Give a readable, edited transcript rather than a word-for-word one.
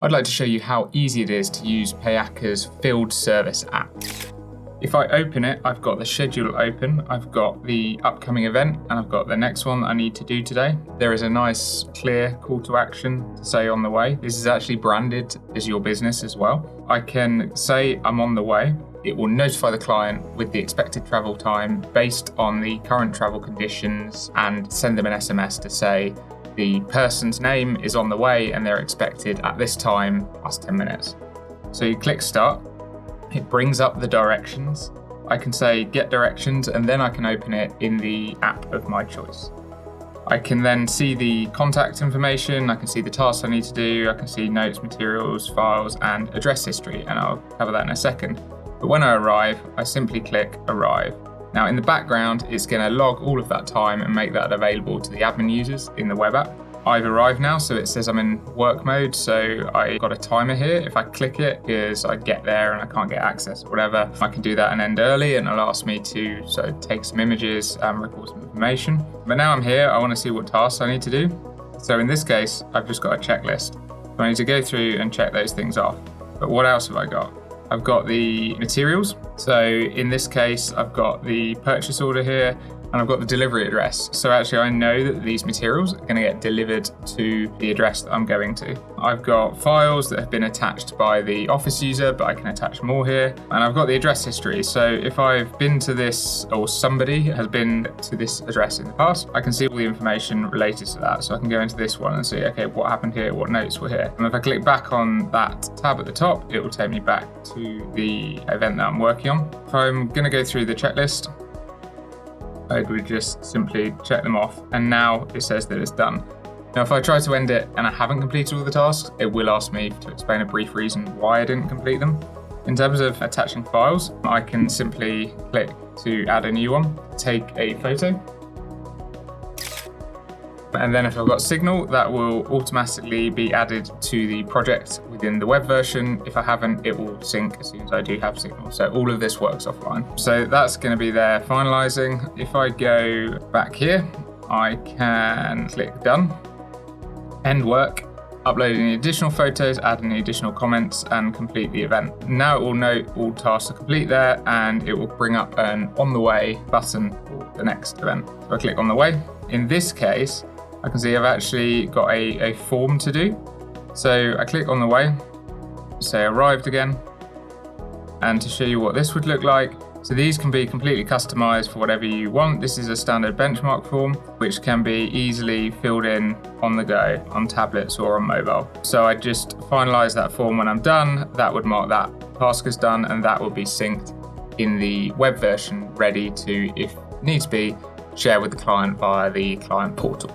I'd like to show you how easy it is to use Payaca's Field Service App. If I open it, I've got the schedule open, I've got the upcoming event, and I've got the next one that I need to do today. There is a nice clear call to action to say on the way. This is actually branded as your business as well. I can say I'm on the way. It will notify the client with the expected travel time based on the current travel conditions and send them an SMS to say the person's name is on the way and they're expected at this time plus 10 minutes. So you click start. It brings up the directions. I can say get directions and then I can open it in the app of my choice. I can then see the contact information, I can see the tasks I need to do, I can see notes, materials, files and address history, and I'll cover that in a second. But when I arrive, I simply click arrive. Now in the background, it's going to log all of that time and make that available to the admin users in the web app. I've arrived now, so it says I'm in work mode, so I got a timer here. If I click it, because I get there and I can't get access or whatever, I can do that and end early, and it'll ask me to take some images and report some information. But now I'm here, I want to see what tasks I need to do. So in this case, I've just got a checklist. So I need to go through and check those things off. But what else have I got? I've got the materials. So in this case, I've got the purchase order here, and I've got the delivery address. So actually I know that these materials are going to get delivered to the address that I'm going to. I've got files that have been attached by the office user, but I can attach more here. And I've got the address history. So if I've been to this, or somebody has been to this address in the past, I can see all the information related to that. So I can go into this one and see, okay, what happened here, what notes were here. And if I click back on that tab at the top, it will take me back to the event that I'm working on. If I'm going to go through the checklist, I would just simply check them off, and now it says that it's done. Now if I try to end it and I haven't completed all the tasks, it will ask me to explain a brief reason why I didn't complete them. In terms of attaching files, I can simply click to add a new one, take a photo, and then if I've got Signal, that will automatically be added to the project within the web version. If I haven't, it will sync as soon as I do have Signal. So all of this works offline. So that's going to be there finalizing. If I go back here, I can click done, end work, upload any additional photos, add any additional comments, and complete the event. Now it will note all tasks are complete there, and it will bring up an on the way button for the next event. So I click on the way. In this case, I can see I've actually got a form to do. So I click on the way, say arrived again, and to show you what this would look like. So these can be completely customized for whatever you want. This is a standard benchmark form, which can be easily filled in on the go on tablets or on mobile. So I just finalize that form when I'm done. That would mark that task as done, and that will be synced in the web version, ready to, if needs be, share with the client via the client portal.